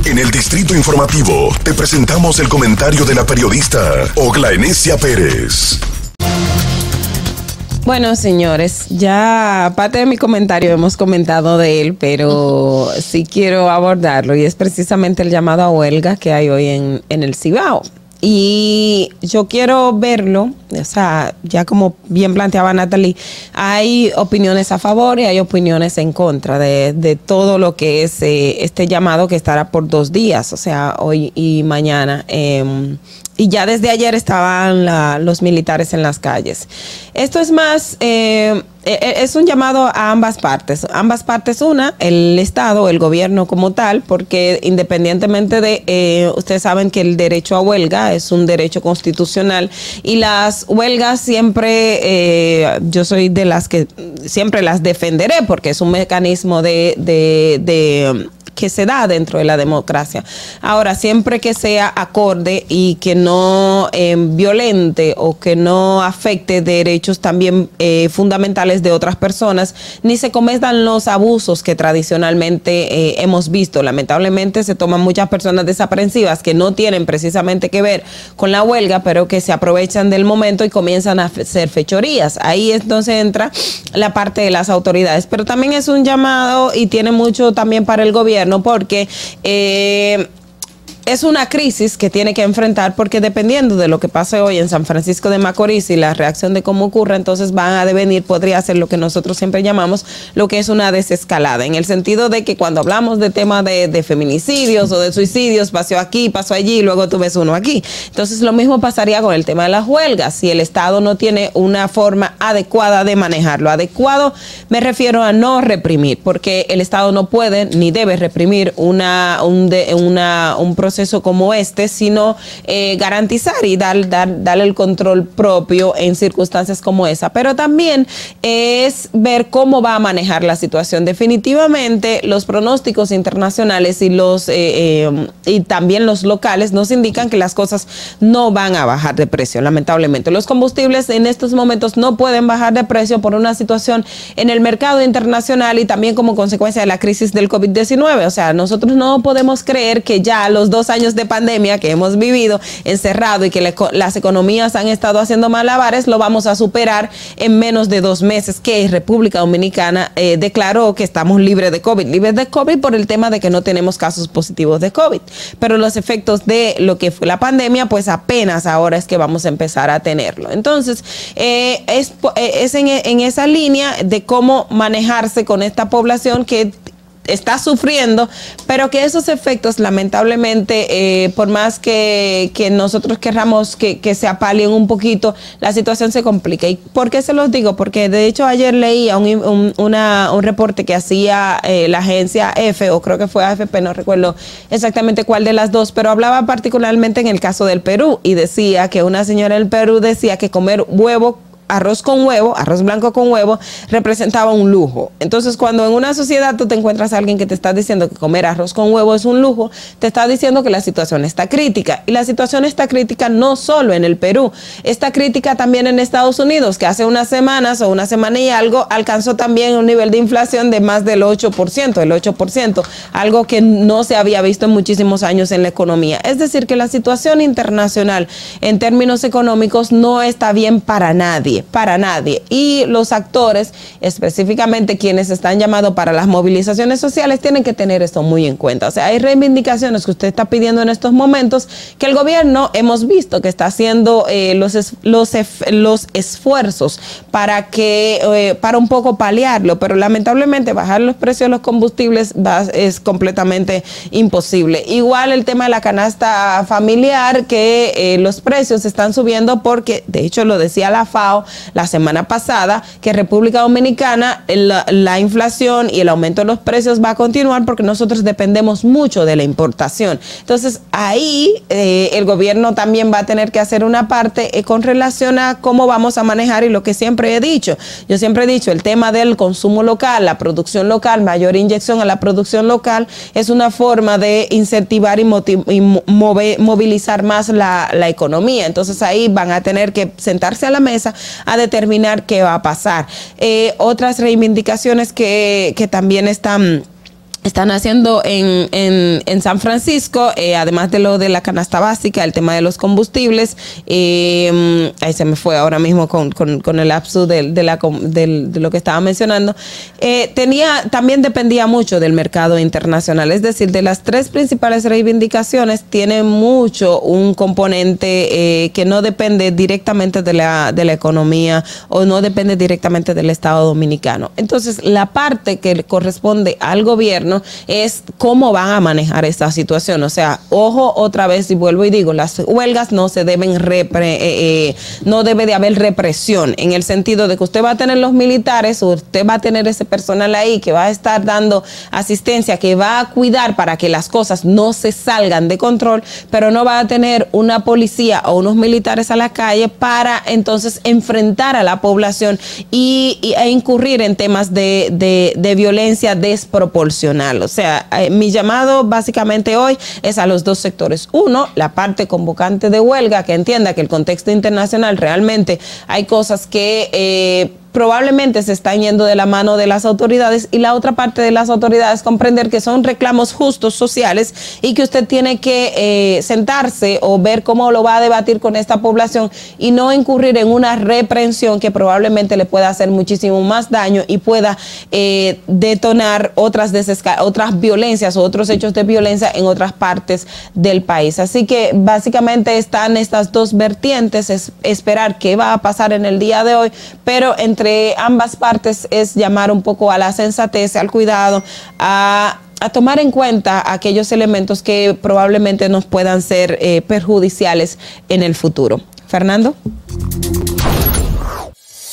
En el Distrito Informativo te presentamos el comentario de la periodista Oglanesia Pérez. Bueno, señores, ya parte de mi comentario hemos comentado de él, pero sí quiero abordarlo y es precisamente el llamado a huelga que hay hoy en el Cibao. Y yo quiero verlo, o sea, ya como bien planteaba Natalie, hay opiniones a favor y hay opiniones en contra de todo lo que es este llamado que estará por 2 días, o sea, hoy y mañana. Y ya desde ayer estaban los militares en las calles. Esto es más, es un llamado a ambas partes. Ambas partes, una, el Estado, el gobierno como tal, porque independientemente de, ustedes saben que el derecho a huelga es un derecho constitucional y las huelgas siempre, yo soy de las que siempre las defenderé porque es un mecanismo que se da dentro de la democracia. Ahora, siempre que sea acorde y que no violente o que no afecte derechos también fundamentales de otras personas, ni se cometan los abusos que tradicionalmente hemos visto. Lamentablemente se toman muchas personas desaprensivas que no tienen precisamente que ver con la huelga, pero que se aprovechan del momento y comienzan a hacer fechorías. Ahí entonces entra la parte de las autoridades. Pero también es un llamado y tiene mucho también para el gobierno, porque es una crisis que tiene que enfrentar, porque dependiendo de lo que pase hoy en San Francisco de Macorís y la reacción de cómo ocurra, entonces van a devenir, podría ser lo que nosotros siempre llamamos lo que es una desescalada, en el sentido de que cuando hablamos de temas de feminicidios o de suicidios, pasó aquí, pasó allí, luego tú ves uno aquí. Entonces lo mismo pasaría con el tema de las huelgas, si el Estado no tiene una forma adecuada de manejarlo. Adecuado me refiero a no reprimir, porque el Estado no puede ni debe reprimir un proceso como este, sino garantizar y darle el control propio en circunstancias como esa. Pero también es ver cómo va a manejar la situación. Definitivamente los pronósticos internacionales y también los locales nos indican que las cosas no van a bajar de precio, lamentablemente. Los combustibles en estos momentos no pueden bajar de precio por una situación en el mercado internacional y también como consecuencia de la crisis del COVID-19. O sea, nosotros no podemos creer que ya los 2 años de pandemia que hemos vivido encerrado y que las economías han estado haciendo malabares, lo vamos a superar en menos de 2 meses, que República Dominicana declaró que estamos libres de COVID por el tema de que no tenemos casos positivos de COVID, pero los efectos de lo que fue la pandemia, pues apenas ahora es que vamos a empezar a tenerlo. Entonces, es en esa línea de cómo manejarse con esta población que está sufriendo, pero que esos efectos lamentablemente, por más que nosotros querramos que se apalien un poquito, la situación se complica. ¿Y por qué se los digo? Porque de hecho ayer leía un reporte que hacía la agencia EFE, o creo que fue AFP, no recuerdo exactamente cuál de las dos, pero hablaba particularmente en el caso del Perú y decía que una señora del Perú decía que comer arroz blanco con huevo, representaba un lujo. Entonces, cuando en una sociedad tú te encuentras a alguien que te está diciendo que comer arroz con huevo es un lujo, te está diciendo que la situación está crítica. Y la situación está crítica no solo en el Perú, está crítica también en Estados Unidos, que hace unas semanas o una semana y algo alcanzó también un nivel de inflación de más del 8%, algo que no se había visto en muchísimos años en la economía. Es decir, que la situación internacional en términos económicos no está bien para nadie. Y los actores, específicamente quienes están llamados para las movilizaciones sociales, tienen que tener esto muy en cuenta. O sea, hay reivindicaciones que usted está pidiendo en estos momentos que el gobierno hemos visto que está haciendo los esfuerzos para un poco paliarlo, pero lamentablemente bajar los precios de los combustibles es completamente imposible. Igual el tema de la canasta familiar, que los precios están subiendo porque, de hecho lo decía la FAO la semana pasada, que República Dominicana la inflación y el aumento de los precios va a continuar porque nosotros dependemos mucho de la importación. Entonces ahí el gobierno también va a tener que hacer una parte con relación a cómo vamos a manejar, y lo que siempre he dicho, yo siempre he dicho, el tema del consumo local, la producción local, mayor inyección a la producción local es una forma de incentivar y movilizar más la economía. Entonces ahí van a tener que sentarse a la mesa a determinar qué va a pasar. Otras reivindicaciones que también están están haciendo en San Francisco, además de lo de la canasta básica, el tema de los combustibles, ahí se me fue ahora mismo con el lapsus de lo que estaba mencionando, también dependía mucho del mercado internacional, es decir, de las tres principales reivindicaciones, tiene mucho un componente que no depende directamente de la economía o no depende directamente del Estado Dominicano. Entonces, la parte que le corresponde al gobierno es cómo van a manejar esta situación. O sea, ojo otra vez y vuelvo y digo, las huelgas no se deben no debe de haber represión, en el sentido de que usted va a tener los militares, usted va a tener ese personal ahí que va a estar dando asistencia, que va a cuidar para que las cosas no se salgan de control, pero no va a tener una policía o unos militares a la calle para entonces enfrentar a la población e incurrir en temas de violencia desproporcional. O sea, mi llamado básicamente hoy es a los dos sectores. Uno, la parte convocante de huelga, que entienda que el contexto internacional realmente hay cosas que probablemente se están yendo de la mano de las autoridades, y la otra parte de las autoridades comprender que son reclamos justos sociales y que usted tiene que sentarse o ver cómo lo va a debatir con esta población y no incurrir en una reprensión que probablemente le pueda hacer muchísimo más daño y pueda detonar otras violencias o otros hechos de violencia en otras partes del país. Así que básicamente están estas dos vertientes, es esperar qué va a pasar en el día de hoy, pero entre ambas partes es llamar un poco a la sensatez, al cuidado, a tomar en cuenta aquellos elementos que probablemente nos puedan ser perjudiciales en el futuro. Fernando.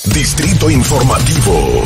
Distrito Informativo.